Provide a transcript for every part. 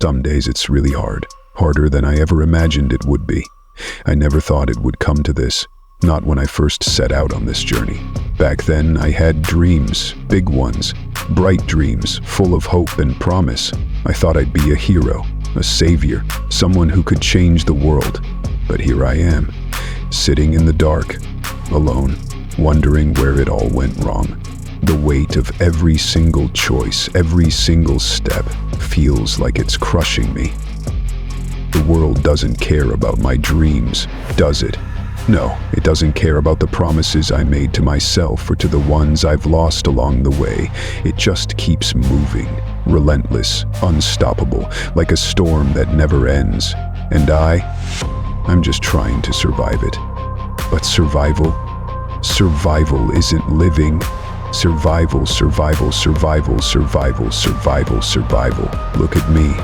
Some days it's really hard, harder than I ever imagined it would be. I never thought it would come to this, not when I first set out on this journey. Back then, I had dreams, big ones, bright dreams, full of hope and promise. I thought I'd be a hero, a savior, someone who could change the world. But here I am, sitting in the dark, alone, wondering where it all went wrong. The weight of every single choice, every single step, feels like it's crushing me. The world doesn't care about my dreams, does it? No, it doesn't care about the promises I made to myself or to the ones I've lost along the way. It just keeps moving, relentless, unstoppable, like a storm that never ends. And I'm just trying to survive it. But survival isn't living. Survival. Look at me.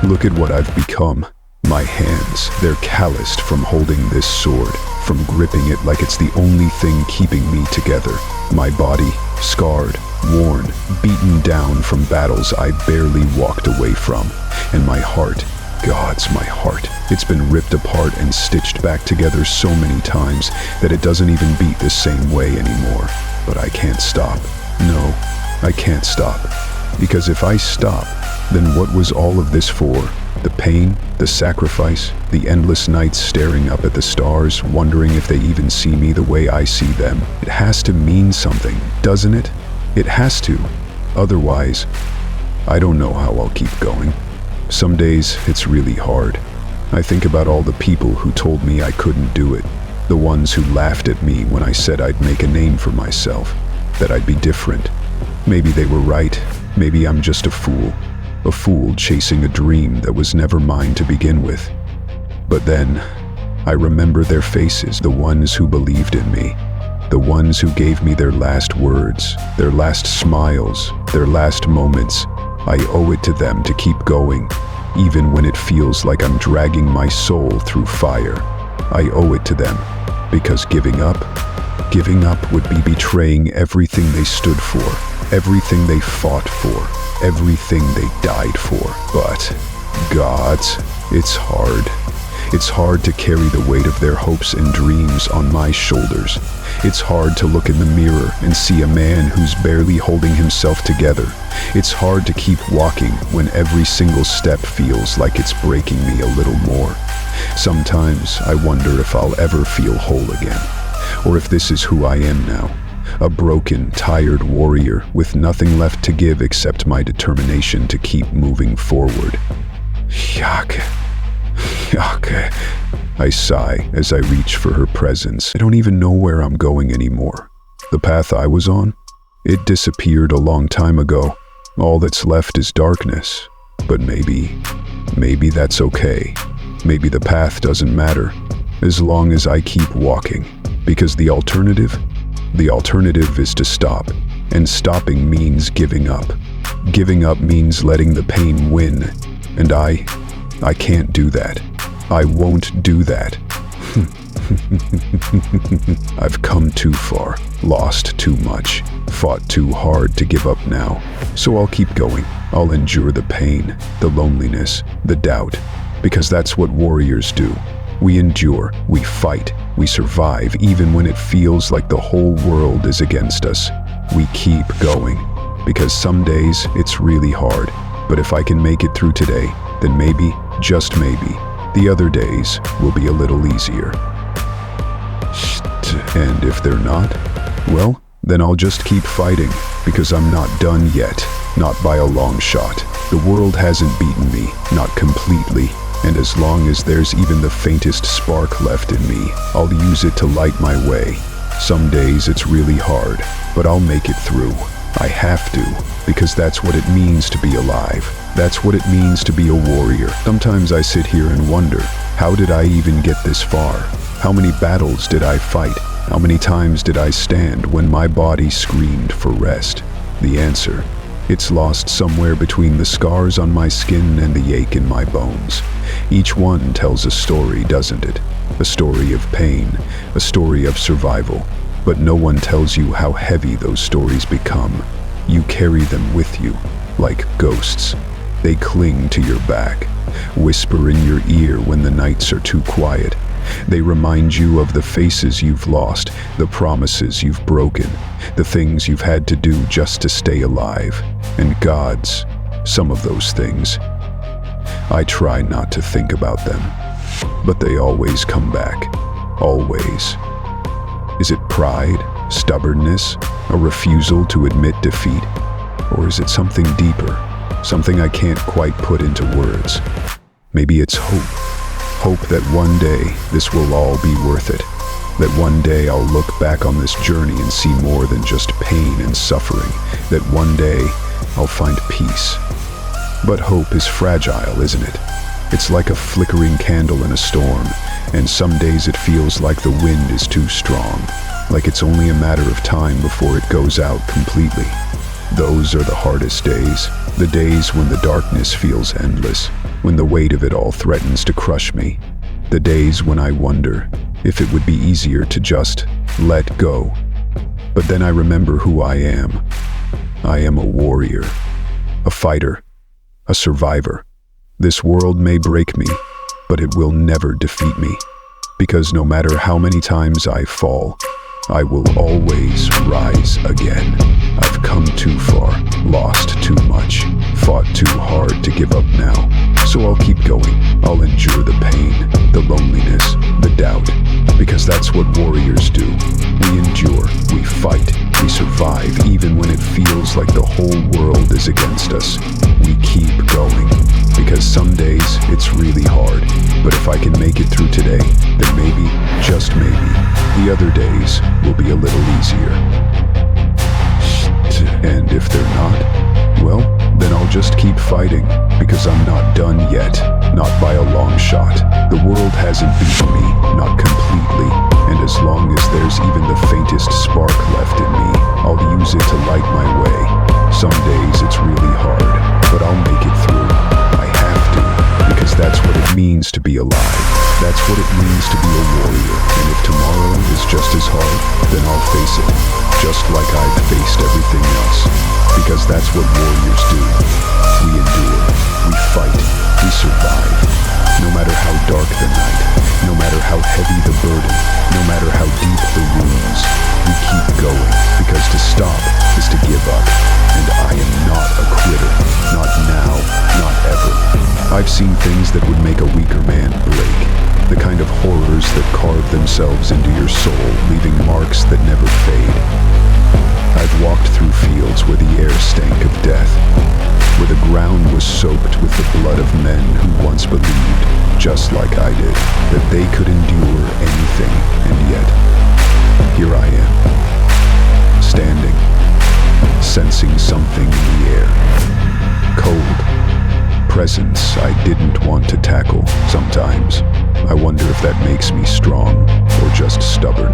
Look at what I've become. My hands, they're calloused from holding this sword, from gripping it like it's the only thing keeping me together. My body, scarred, worn, beaten down from battles I barely walked away from. And my heart, God's my heart. It's been ripped apart and stitched back together so many times that it doesn't even beat the same way anymore. But I can't stop. No, I can't stop. Because if I stop, then what was all of this for? The pain, the sacrifice, the endless nights staring up at the stars, wondering if they even see me the way I see them. It has to mean something, doesn't it? It has to. Otherwise, I don't know how I'll keep going. Some days, it's really hard. I think about all the people who told me I couldn't do it. The ones who laughed at me when I said I'd make a name for myself, that I'd be different. Maybe they were right. Maybe I'm just a fool chasing a dream that was never mine to begin with. But then, I remember their faces, the ones who believed in me, the ones who gave me their last words, their last smiles, their last moments. I owe it to them to keep going, even when it feels like I'm dragging my soul through fire. I owe it to them, because giving up would be betraying everything they stood for, everything they fought for, everything they died for. But, gods, it's hard. It's hard to carry the weight of their hopes and dreams on my shoulders. It's hard to look in the mirror and see a man who's barely holding himself together. It's hard to keep walking when every single step feels like it's breaking me a little more. Sometimes I wonder if I'll ever feel whole again, or if this is who I am now. A broken, tired warrior with nothing left to give except my determination to keep moving forward. Yuck. I sigh as I reach for her presence. I don't even know where I'm going anymore. The path I was on, it disappeared a long time ago. All that's left is darkness. But maybe that's okay. Maybe the path doesn't matter, as long as I keep walking. Because the alternative is to stop. And stopping means giving up. Giving up means letting the pain win. And I can't do that. I won't do that. I've come too far, lost too much, fought too hard to give up now. So I'll keep going. I'll endure the pain, the loneliness, the doubt, because that's what warriors do. We endure, we fight, we survive, even when it feels like the whole world is against us. We keep going, because some days it's really hard. But if I can make it through today, then maybe, just maybe, the other days will be a little easier. And if they're not, well, then I'll just keep fighting, because I'm not done yet, not by a long shot. The world hasn't beaten me, not completely, and as long as there's even the faintest spark left in me, I'll use it to light my way. Some days it's really hard, but I'll make it through. I have to, because that's what it means to be alive. That's what it means to be a warrior. Sometimes I sit here and wonder, how did I even get this far? How many battles did I fight? How many times did I stand when my body screamed for rest? The answer, it's lost somewhere between the scars on my skin and the ache in my bones. Each one tells a story, doesn't it? A story of pain, a story of survival. But no one tells you how heavy those stories become. You carry them with you, like ghosts. They cling to your back, whisper in your ear when the nights are too quiet. They remind you of the faces you've lost, the promises you've broken, the things you've had to do just to stay alive, and God's, some of those things. I try not to think about them, but they always come back. Always. Is it pride, stubbornness, a refusal to admit defeat? Or is it something deeper, something I can't quite put into words? Maybe it's hope. Hope that one day this will all be worth it. That one day I'll look back on this journey and see more than just pain and suffering. That one day I'll find peace. But hope is fragile, isn't it? It's like a flickering candle in a storm, and some days it feels like the wind is too strong, like it's only a matter of time before it goes out completely. Those are the hardest days, the days when the darkness feels endless, when the weight of it all threatens to crush me, the days when I wonder if it would be easier to just let go. But then I remember who I am. I am a warrior, a fighter, a survivor. This world may break me, but it will never defeat me, because no matter how many times I fall, I will always rise again. I've come too far, lost too much, fought too hard to give up now. So I'll keep going. I'll endure the pain, the loneliness, the doubt, because that's what warriors do. We endure, we fight, we survive, even when it feels like the whole world is against us. We keep going, because some days it's really hard, but if I can make it through today, then maybe, just maybe, the other days will be a little easier. And if they're not, well, then I'll just keep fighting, because I'm not done yet, not by a long shot. The world hasn't beaten me, not completely, and as long as there's even the faintest spark left in me, I'll use it to light my way. Some days it's really hard, but I'll make it through. I have to, because that's what it means to be alive. That's what it means to be a warrior, and if tomorrow is just as hard, then I'll face it, just like I've faced everything else, because that's what warriors do. We endure, we fight, we survive. No matter how dark the night, no matter how heavy the burden, no matter how deep the wounds, we keep going, because to stop is to give up, and I am not a quitter, not now, not ever. I've seen things that would make a weaker man break, the kind of horrors that carve themselves into your soul, leaving marks that never fade. I've walked through fields where the air stank of death, where the ground was soaked with the blood of men who once believed, just like I did, that they could endure anything, and yet, here I am, standing, sensing something in the air. Cold. Presence I didn't want to tackle. Sometimes I wonder if that makes me strong or just stubborn.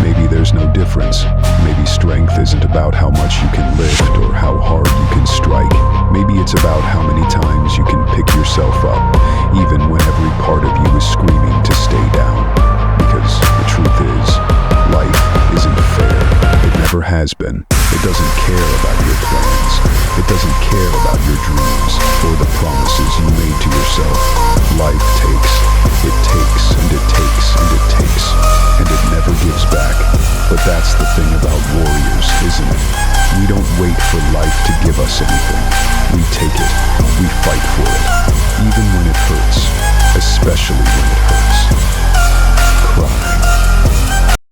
Maybe there's no difference. Maybe strength isn't about how much you can lift or how hard you can strike. Maybe it's about how many times you can pick yourself up, even when every part of you is screaming to stay down. Because the truth is, life isn't fair. It never has been. It doesn't care about your plans. It doesn't care about your dreams or the promises you made to yourself. Life takes, it takes, and it takes, and it takes, and it never gives back. But that's the thing about warriors, isn't it? We don't wait for life to give us anything. We take it. We fight for it.